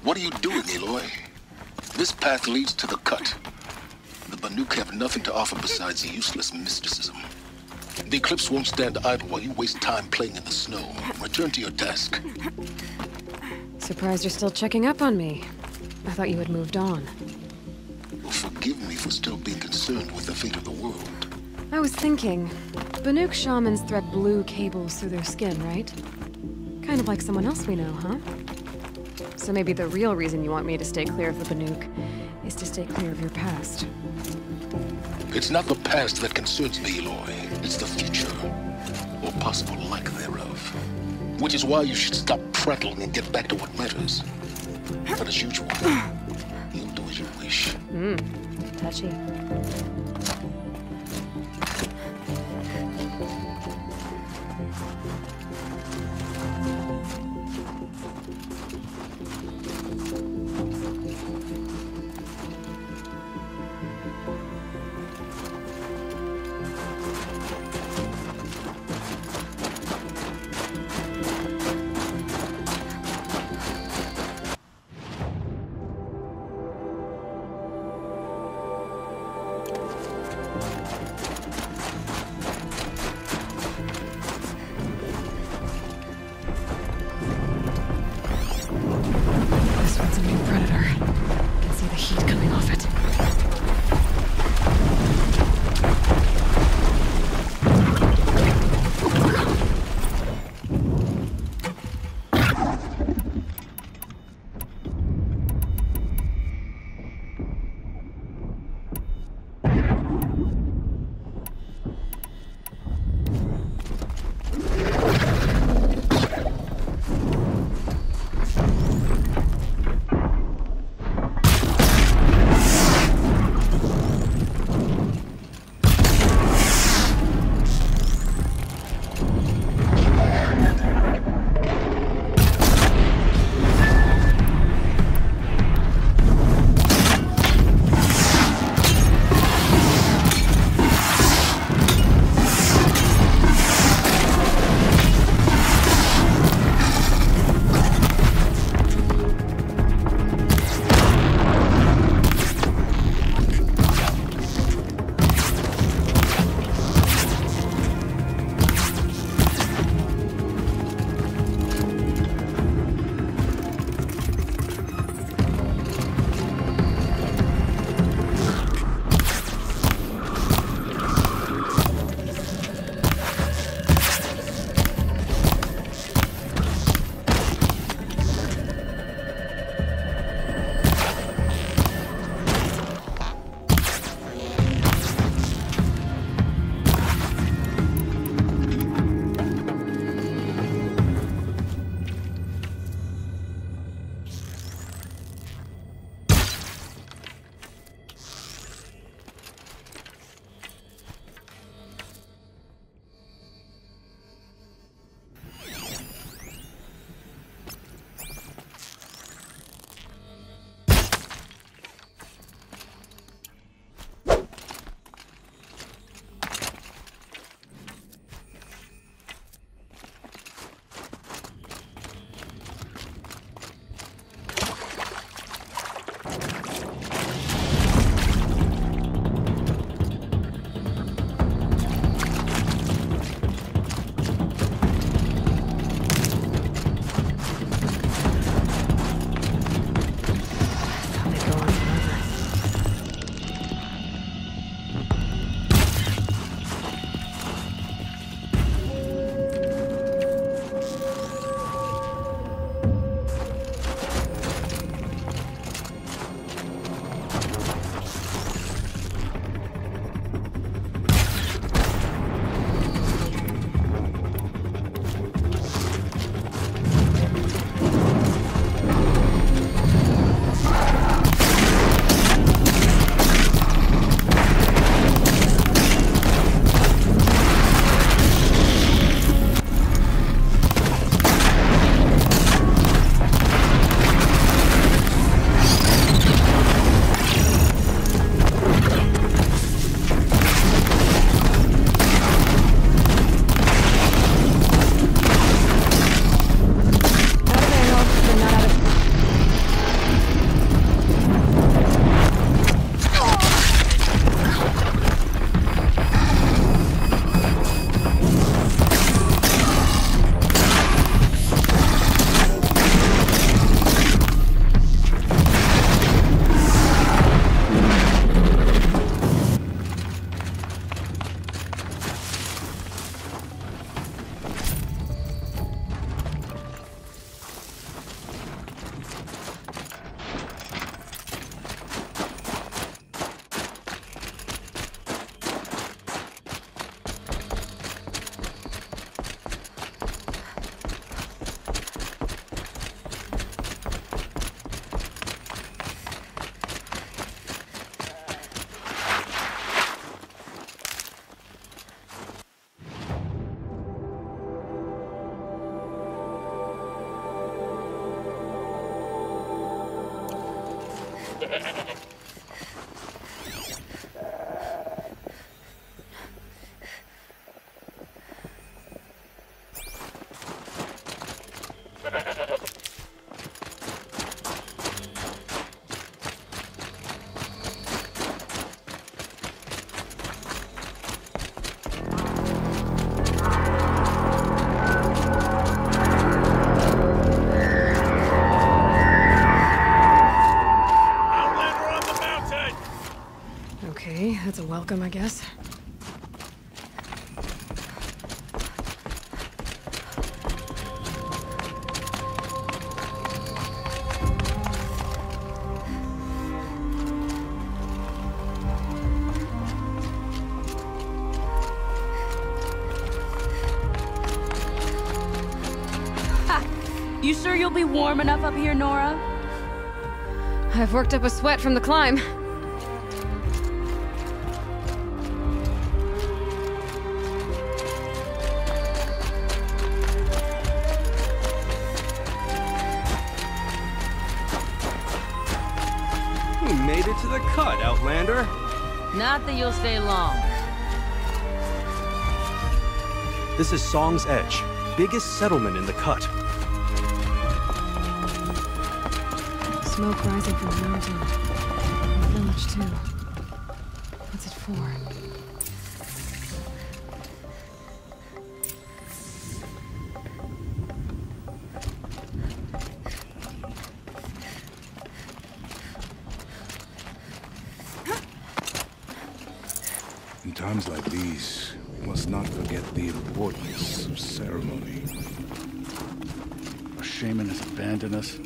What are you doing, Aloy? This path leads to the cut. The Banuk have nothing to offer besides useless mysticism. The Eclipse won't stand idle while you waste time playing in the snow. Return to your task. Surprised you're still checking up on me. I thought you had moved on. Well, forgive me for still being concerned with the fate of the world. I was thinking, Banuk shamans thread blue cables through their skin, right? Kind of like someone else we know, huh? So maybe the real reason you want me to stay clear of the Banuk is to stay clear of your past. It's not the past that concerns me, Aloy. It's the future, or possible lack thereof. Which is why you should stop prattling and get back to what matters. But as usual, you'll do as you wish. Touchy. That's a welcome, I guess. Ha! You sure you'll be warm enough up here, Nora? I've worked up a sweat from the climb. Made it to the cut, Outlander. Not that you'll stay long. This is Song's Edge, biggest settlement in the cut. Smoke rising from the mountain. And the village, too. What's it for? In times like these, we must not forget the importance of ceremony. Our shaman has abandoned us.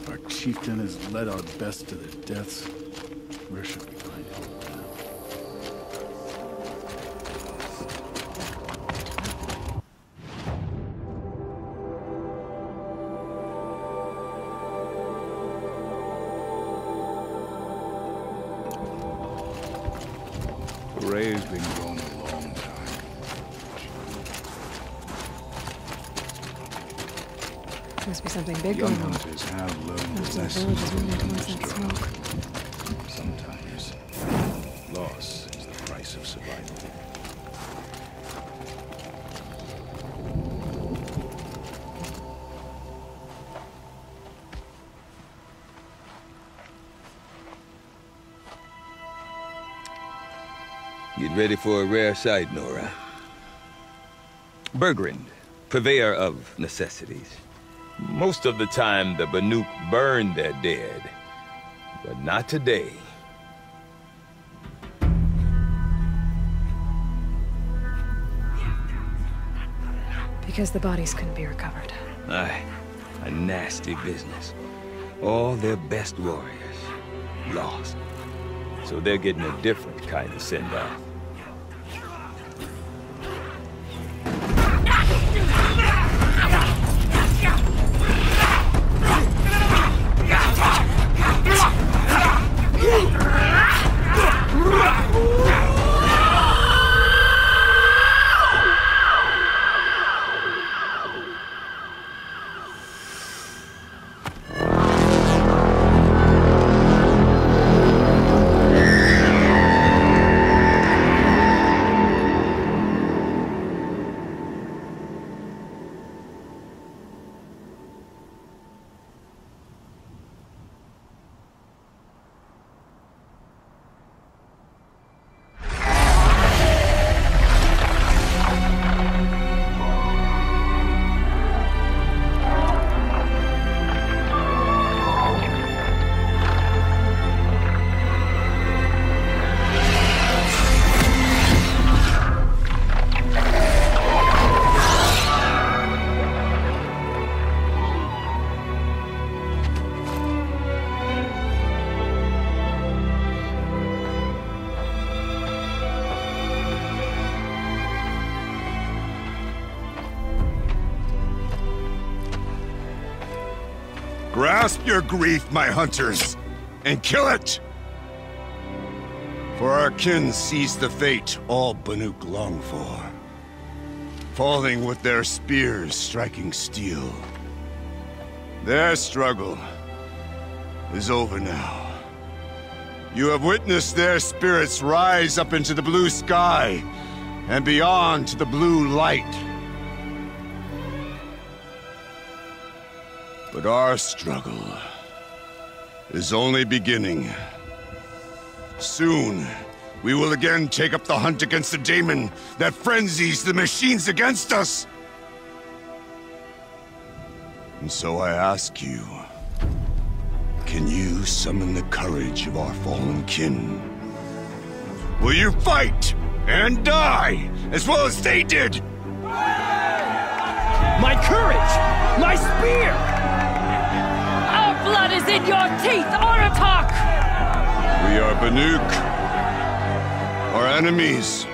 Our chieftain has led our best to their deaths. Where should we find help now? The ray's been gone a long time. Must be something big Young going on. hunters have learned Most the of the village is lessons moving of towards that smoke. Sometimes, loss is the price of survival. Get ready for a rare sight, Nora. Bergrand, purveyor of necessities. Most of the time, the Banuk burn their dead, but not today. Because the bodies couldn't be recovered. Aye, a nasty business. All their best warriors lost. So they're getting a different kind of send-off. Grasp your grief, my hunters, and kill it! For our kin sees the fate all Banuk long for. Falling with their spears striking steel. Their struggle is over now. You have witnessed their spirits rise up into the blue sky and beyond to the blue light. But our struggle is only beginning. Soon, we will again take up the hunt against the demon that frenzies the machines against us. And so I ask you, can you summon the courage of our fallen kin? Will you fight and die as well as they did? My courage! My spear! Our blood is in your teeth, Aratak! We are Banuk. Our enemies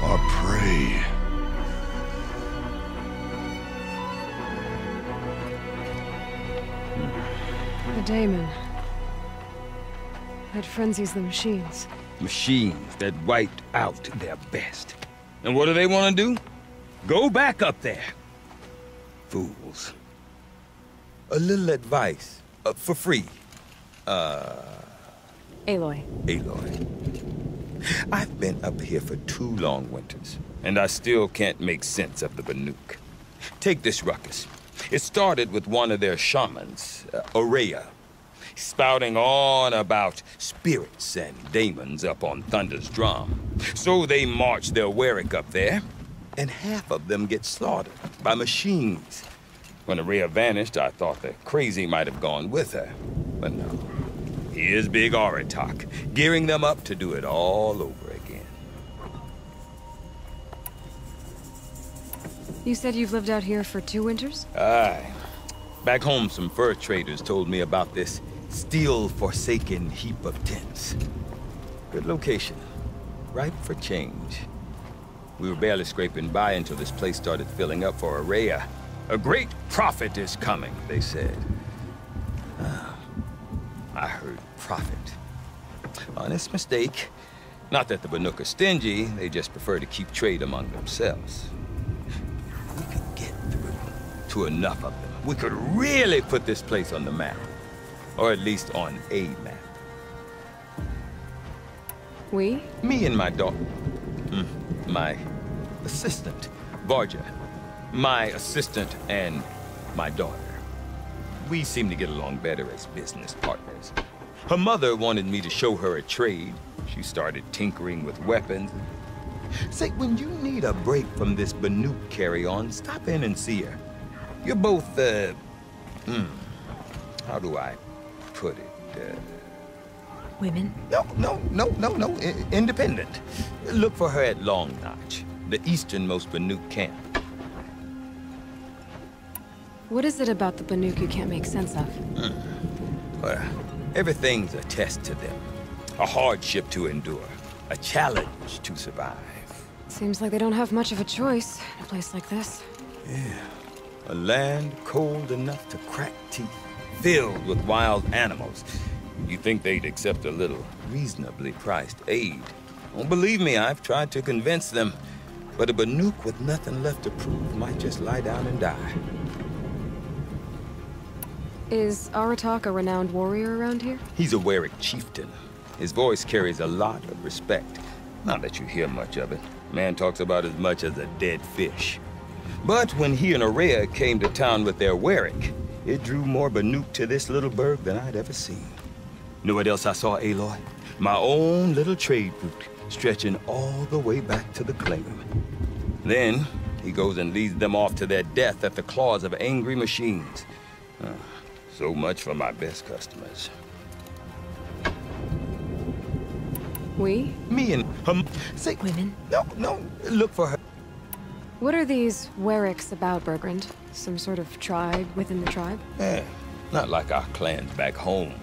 are prey. The daemon. That frenzies the machines. Machines that wiped out their best. And what do they want to do? Go back up there. Fools. A little advice. For free. Aloy. Aloy. I've been up here for 2 long winters, and I still can't make sense of the Banuk. Take this ruckus. It started with one of their shamans, Aurea, spouting on about spirits and demons up on Thunder's drum. So they march their Warwick up there, and half of them get slaughtered by machines. When Aurea vanished, I thought the crazy might have gone with her, but no. Here's Big Aratak, gearing them up to do it all over again. You said you've lived out here for 2 winters? Aye. Back home, some fur traders told me about this still-forsaken heap of tents. Good location. Ripe for change. We were barely scraping by until this place started filling up for Aurea. A great prophet is coming, they said. I heard prophet. Honest mistake. Not that the Banuk are stingy, they just prefer to keep trade among themselves. We could get through to enough of them. We could really put this place on the map. Or at least on a map. We? Me and my daughter. My assistant, Varja. My assistant and my daughter. We seem to get along better as business partners. Her mother wanted me to show her a trade. She started tinkering with weapons. Say, when you need a break from this Banuk carry-on, stop in and see her. You're both, how do I put it? Women? No. Independent. Look for her at Long Notch, the easternmost Banuk camp. What is it about the Banuk you can't make sense of? Well, everything's a test to them. A hardship to endure. A challenge to survive. Seems like they don't have much of a choice in a place like this. Yeah. A land cold enough to crack teeth. Filled with wild animals. You think they'd accept a little reasonably priced aid. Don't believe me, I've tried to convince them. But a Banuk with nothing left to prove might just lie down and die. Is Aratak a renowned warrior around here? He's a Warwick chieftain. His voice carries a lot of respect. Not that you hear much of it. Man talks about as much as a dead fish. But when he and Aurea came to town with their Warwick, it drew more Banuk to this little burg than I'd ever seen. Know what else I saw, Aloy? My own little trade route, stretching all the way back to the claim. Then, he goes and leads them off to their death at the claws of angry machines. So much for my best customers. We? Me and her... Say... Women? No, look for her. What are these Warwicks about, Bergrand? Some sort of tribe within the tribe? Yeah, not like our clans back home.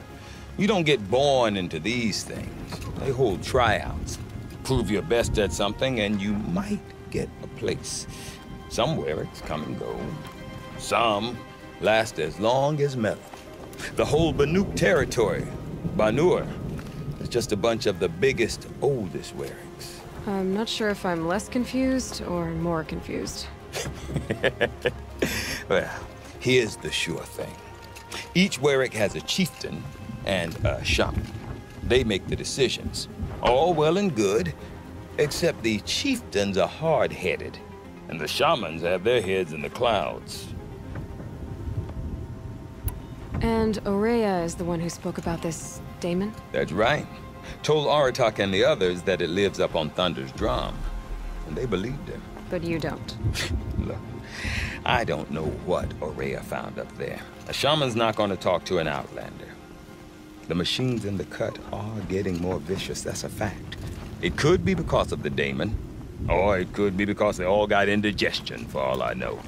You don't get born into these things. They hold tryouts. Prove your best at something and you might get a place. Some Warwicks come and go. Some last as long as metal. The whole Banuk territory, Banur, is just a bunch of the biggest, oldest Warwicks. I'm not sure if I'm less confused or more confused. Well, here's the sure thing. Each Warwick has a chieftain and a shaman. They make the decisions. All well and good, except the chieftains are hard-headed, and the shamans have their heads in the clouds. And Aurea is the one who spoke about this daemon? That's right. Told Aratak and the others that it lives up on Thunder's drum. And they believed him. But you don't. Look, I don't know what Aurea found up there. A shaman's not going to talk to an outlander. The machines in the cut are getting more vicious, that's a fact. It could be because of the daemon, or it could be because they all got indigestion, for all I know.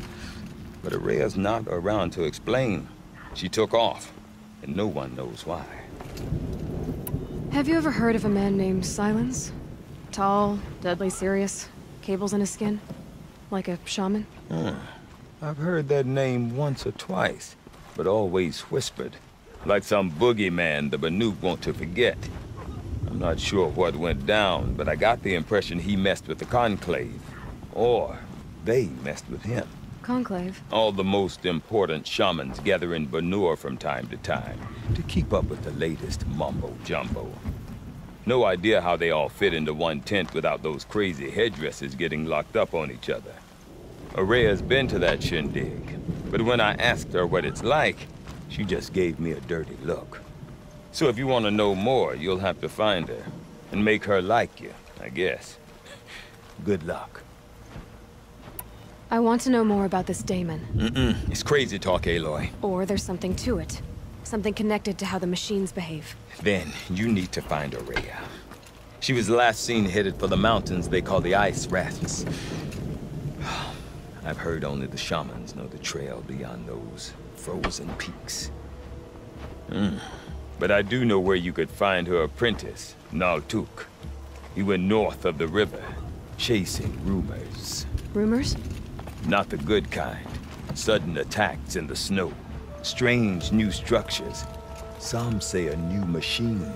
But Aurea's not around to explain. She took off, and no one knows why. Have you ever heard of a man named Silence? Tall, deadly serious, cables in his skin? Like a shaman? I've heard that name once or twice, but always whispered. Like some boogeyman the Banuk want to forget. I'm not sure what went down, but I got the impression he messed with the Conclave. Or they messed with him. Conclave? All the most important shamans gather in Banur from time to time to keep up with the latest mumbo-jumbo. No idea how they all fit into one tent without those crazy headdresses getting locked up on each other. Aurea's been to that shindig, but when I asked her what it's like, she just gave me a dirty look. So if you want to know more, you'll have to find her and make her like you, I guess. Good luck. I want to know more about this daemon. It's crazy talk, Aloy. Or there's something to it. Something connected to how the machines behave. Then you need to find Aurea. She was last seen headed for the mountains they call the Ice Rasps. I've heard only the shamans know the trail beyond those frozen peaks. But I do know where you could find her apprentice, Naltuk. He went north of the river, chasing rumors. Rumors? Not the good kind. Sudden attacks in the snow. Strange new structures. Some say a new machine,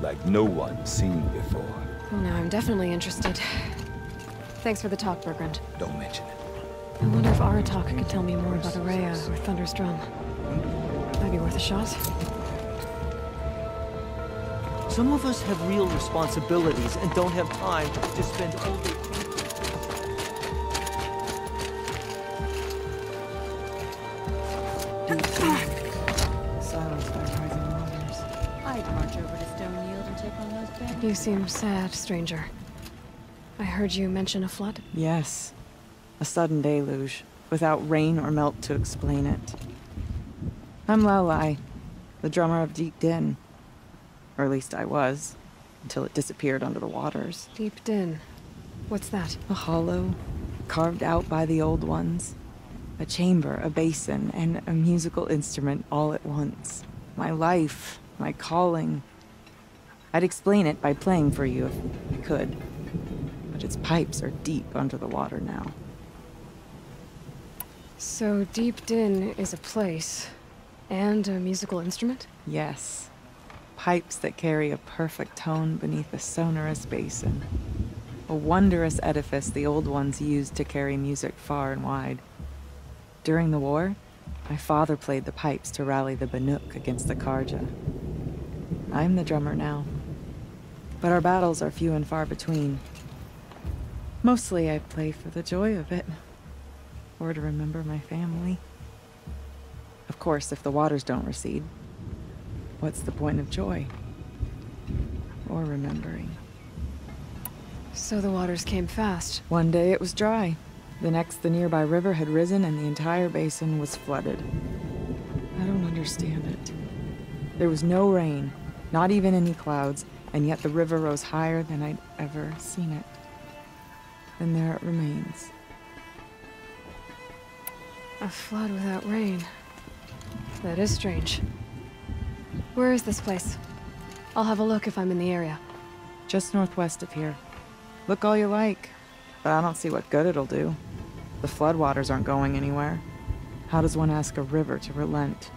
like no one's seen before. Well, now I'm definitely interested. Thanks for the talk, Bergrand. Don't mention it. I wonder if Aratak could tell me more about Aurea or Thunder's drum. Might be worth a shot. Some of us have real responsibilities and don't have time to spend all day... Silence by rising waters. I'd march over to Stone Yield and take on those bad... You seem sad, stranger. I heard you mention a flood? Yes. A sudden deluge, without rain or melt to explain it. I'm Lalai, the drummer of Deep Din. Or at least I was, until it disappeared under the waters. Deep Din. What's that? A hollow, carved out by the old ones. A chamber, a basin, and a musical instrument all at once. My life, my calling. I'd explain it by playing for you if I could. But its pipes are deep under the water now. So Deep Din is a place, and a musical instrument? Yes. Pipes that carry a perfect tone beneath a sonorous basin. A wondrous edifice the old ones used to carry music far and wide. During the war, my father played the pipes to rally the Banuk against the Karja. I'm the drummer now. But our battles are few and far between. Mostly I play for the joy of it. Or to remember my family. Of course, if the waters don't recede, what's the point of joy? Or remembering? So the waters came fast. One day it was dry. The next, the nearby river had risen and the entire basin was flooded. I don't understand it. There was no rain, not even any clouds, and yet the river rose higher than I'd ever seen it. And there it remains. A flood without rain. That is strange. Where is this place? I'll have a look if I'm in the area. Just northwest of here. Look all you like, but I don't see what good it'll do. The floodwaters aren't going anywhere. How does one ask a river to relent?